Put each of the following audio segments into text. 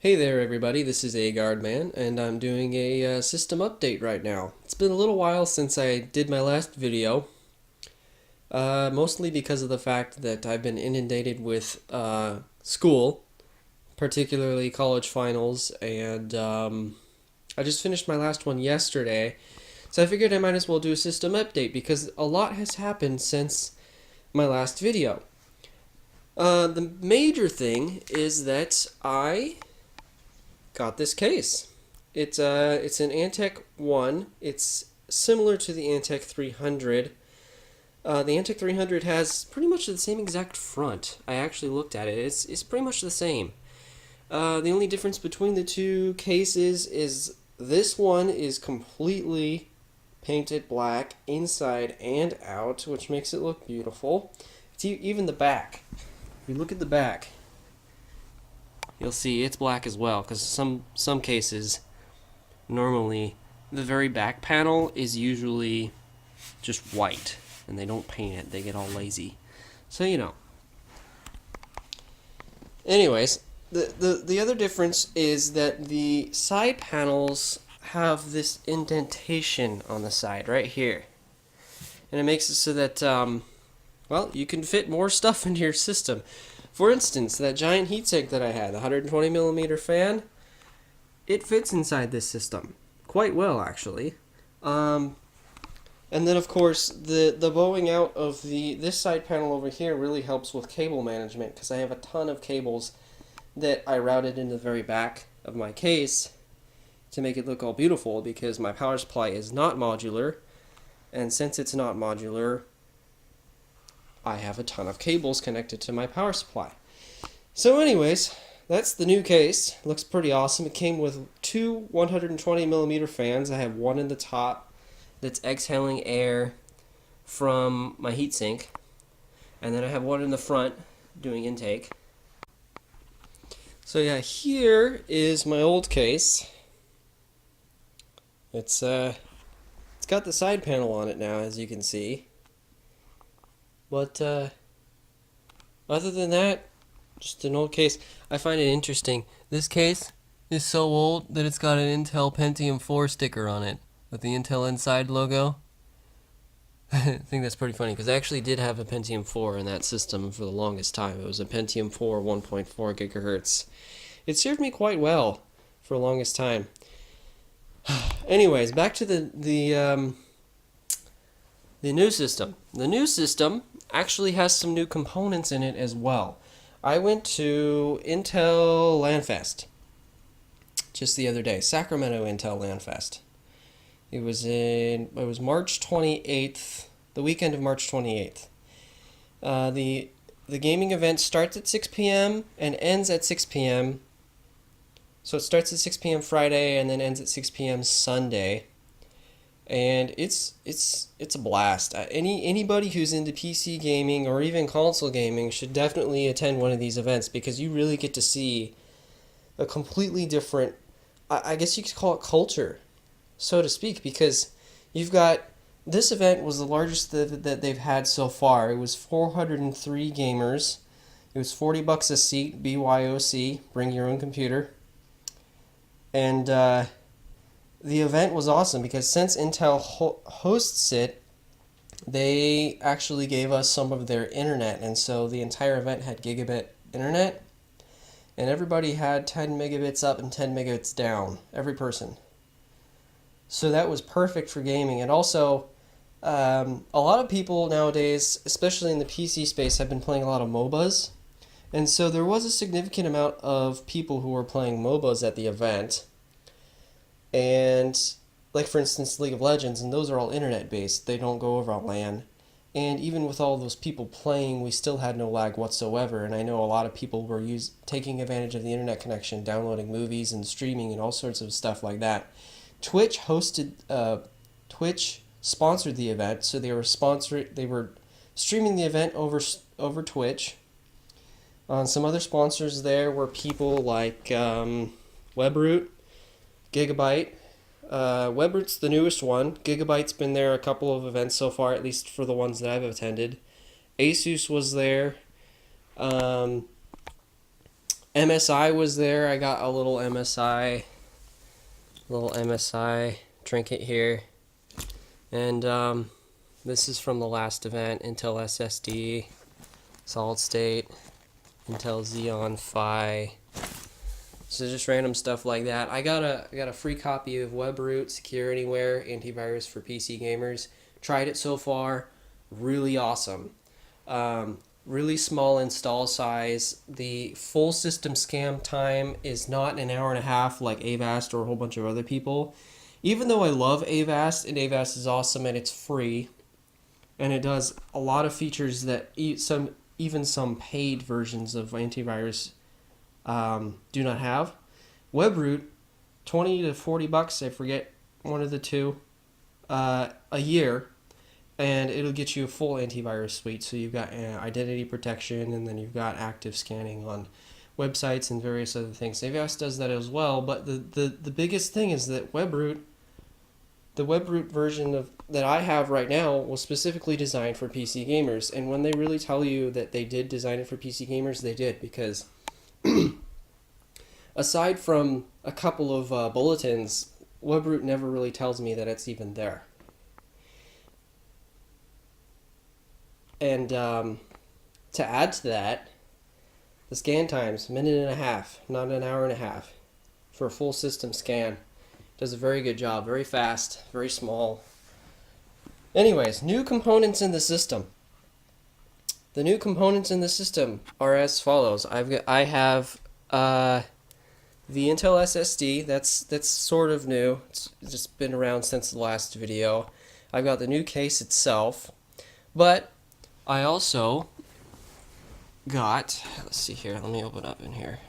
Hey there everybody, this is AGuardman, and I'm doing a system update right now. It's been a little while since I did my last video, mostly because of the fact that I've been inundated with school, particularly college finals, and I just finished my last one yesterday, so I figured I might as well do a system update because a lot has happened since my last video. The major thing is that I got this case. It's an Antec 1. It's similar to the Antec 300. The Antec 300 has pretty much the same exact front. I actually looked at it. It's pretty much the same. The only difference between the two cases is this one is completely painted black inside and out, which makes it look beautiful. It's even the back. If you look at the back, you'll see it's black as well, because some cases, normally the very back panel is usually just white, and they don't paint it. They get all lazy. So, you know. Anyways, the other difference is that the side panels have this indentation on the side right here. And it makes it so that, well, you can fit more stuff into your system. For instance, that giant heatsink that I had, the 120mm fan, it fits inside this system quite well, actually. And then, of course, the bowing out of this side panel over here really helps with cable management, because I have a ton of cables that I routed into the very back of my case to make it look all beautiful, because my power supply is not modular, and since it's not modular, I have a ton of cables connected to my power supply. So anyways, that's the new case. It looks pretty awesome. It came with two 120mm fans. I have one in the top that's exhaling air from my heatsink, and then I have one in the front doing intake. So yeah, here is my old case. It's got the side panel on it now, as you can see. But other than that, just an old case. I find it interesting. This case is so old that it's got an Intel Pentium 4 sticker on it with the Intel Inside logo. I think that's pretty funny, because I actually did have a Pentium 4 in that system for the longest time. It was a Pentium 4 1.4 gigahertz. It served me quite well for the longest time. Anyways, back to the new system. The new system actually has some new components in it as well. I went to Intel Lanfest just the other day, Sacramento Intel Lanfest. It was March 28th, the weekend of March 28th. The gaming event starts at 6 p.m. and ends at 6 p.m. So it starts at 6 p.m. Friday and then ends at 6 p.m. Sunday. And it's a blast. Anybody who's into PC gaming or even console gaming should definitely attend one of these events, because you really get to see a completely different, I guess you could call it culture, so to speak, because you've got, this event was the largest that they've had so far. It was 403 gamers. It was $40 a seat, BYOC, bring your own computer. And the event was awesome because since Intel hosts it, they actually gave us some of their internet, and so the entire event had gigabit internet, and everybody had 10 megabits up and 10 megabits down, every person. So that was perfect for gaming. And also, a lot of people nowadays, especially in the PC space, have been playing a lot of MOBAs, and so there was a significant amount of people who were playing MOBAs at the event. And, like for instance, League of Legends, and those are all internet-based. They don't go over LAN. And even with all those people playing, we still had no lag whatsoever. And I know a lot of people were taking advantage of the internet connection, downloading movies and streaming and all sorts of stuff like that. Twitch sponsored the event, so they were streaming the event over Twitch. Some other sponsors there were people like Webroot, Gigabyte. Webroot's the newest one. Gigabyte's been there a couple of events so far, at least for the ones that I've attended. Asus was there. MSI was there. I got a little MSI trinket here. And this is from the last event, Intel SSD, solid state, Intel Xeon Phi. So just random stuff like that. I got a free copy of WebRoot Secure Anywhere antivirus for PC gamers. Tried it so far, really awesome. Really small install size. The full system scan time is not an hour and a half like Avast or a whole bunch of other people. Even though I love Avast, and Avast is awesome and it's free, and it does a lot of features that even some paid versions of antivirus do not have. WebRoot, $20 to $40, I forget, one of the two, a year, and it'll get you a full antivirus suite. So you've got identity protection, and then you've got active scanning on websites and various other things. Avast does that as well, but the biggest thing is that the WebRoot version that I have right now was specifically designed for PC gamers. And when they really tell you that they did design it for PC gamers, they did, because aside from a couple of bulletins, WebRoot never really tells me that it's even there. And to add to that, the scan times, minute and a half, not an hour and a half, for a full system scan. Does a very good job, very fast, very small. Anyways, new components in the system. The new components in the system are as follows. I have the Intel SSD. That's sort of new. It's just been around since the last video. I've got the new case itself, but I also got, let's see here, let me open up in here.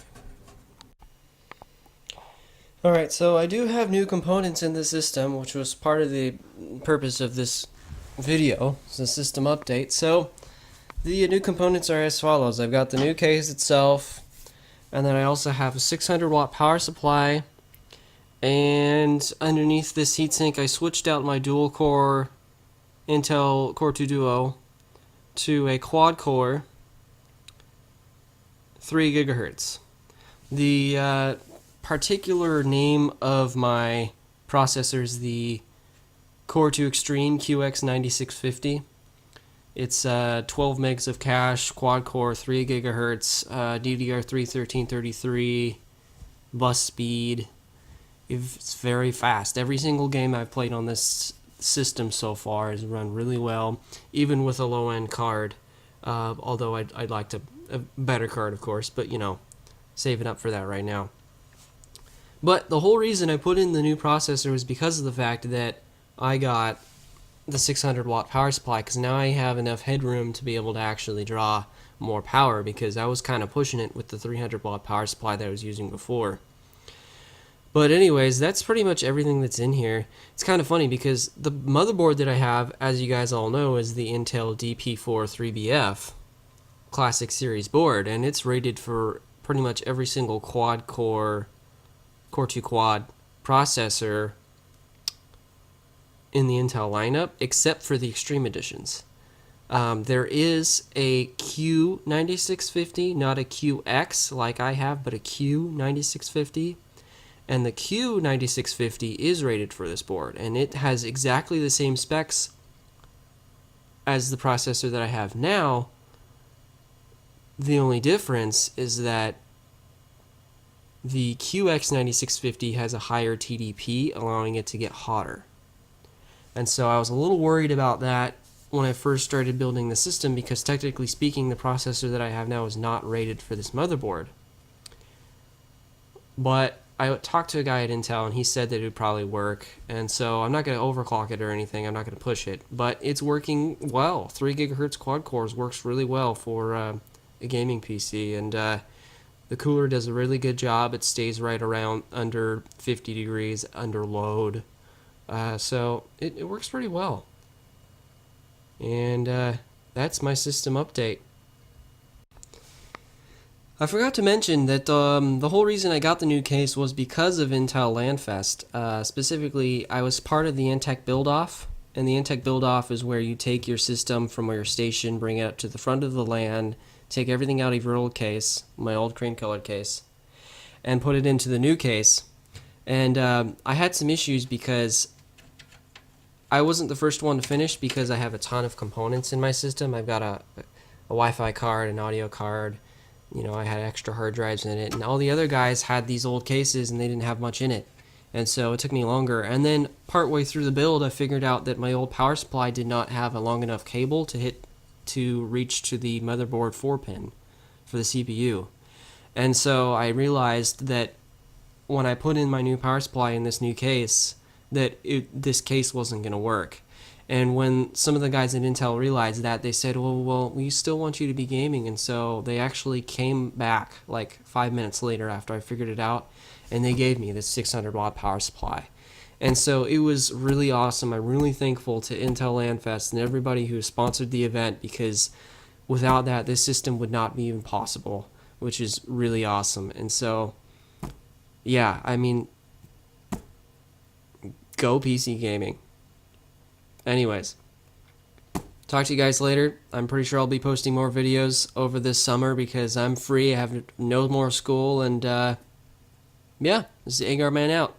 Alright, so I do have new components in the system, which was part of the purpose of this video. It's a system update. So the new components are as follows. I've got the new case itself, and then I also have a 600 watt power supply, and underneath this heatsink I switched out my dual core Intel Core 2 Duo to a quad core 3 gigahertz. The particular name of my processor is the Core 2 Extreme QX9650. It's 12 megs of cache, quad core, 3 gigahertz, DDR3 1333, bus speed. It's very fast. Every single game I've played on this system so far has run really well, even with a low-end card. Although I'd like a better card, of course, but saving up for that right now. But the whole reason I put in the new processor was because of the fact that I got the 600 watt power supply, because now I have enough headroom to be able to actually draw more power, because I was kind of pushing it with the 300 watt power supply that I was using before. But anyways, that's pretty much everything that's in here. It's kind of funny because the motherboard that I have, as you guys all know, is the Intel DP4 3BF Classic Series board, and it's rated for pretty much every single quad core Core 2 Quad processor in the Intel lineup, except for the Extreme Editions. There is a Q9650, not a QX like I have, but a Q9650. And the Q9650 is rated for this board, and it has exactly the same specs as the processor that I have now. The only difference is that the QX9650 has a higher TDP, allowing it to get hotter. And so I was a little worried about that when I first started building the system, because technically speaking, the processor that I have now is not rated for this motherboard. But I talked to a guy at Intel, and he said that it would probably work. And so I'm not going to overclock it or anything. I'm not going to push it. But it's working well. 3 gigahertz quad cores works really well for a gaming PC. And the cooler does a really good job. It stays right around under 50 degrees under load. So it works pretty well. And that's my system update. I forgot to mention that the whole reason I got the new case was because of Intel Lanfest. Specifically, I was part of the Intech build-off, and the Intech build-off is where you take your system from where you're stationed, bring it up to the front of the LAN, take everything out of your old case, my old cream colored case, and put it into the new case. And I had some issues because I wasn't the first one to finish, because I have a ton of components in my system. I've got a Wi-Fi card, an audio card, I had extra hard drives in it, and all the other guys had these old cases and they didn't have much in it. And so it took me longer. And then partway through the build, I figured out that my old power supply did not have a long enough cable to reach to the motherboard 4-pin for the CPU. And so I realized that when I put in my new power supply in this new case, that this case wasn't going to work. And when some of the guys at Intel realized that, they said, well, we still want you to be gaming. And so they actually came back like 5 minutes later after I figured it out, and they gave me this 600 watt power supply. And so it was really awesome. I'm really thankful to Intel Lanfest and everybody who sponsored the event, because without that, this system would not be even possible, which is really awesome. And so, yeah, I mean, go PC gaming. Anyways, talk to you guys later. I'm pretty sure I'll be posting more videos over this summer because I'm free. I have no more school, and yeah, this is Agar Man out.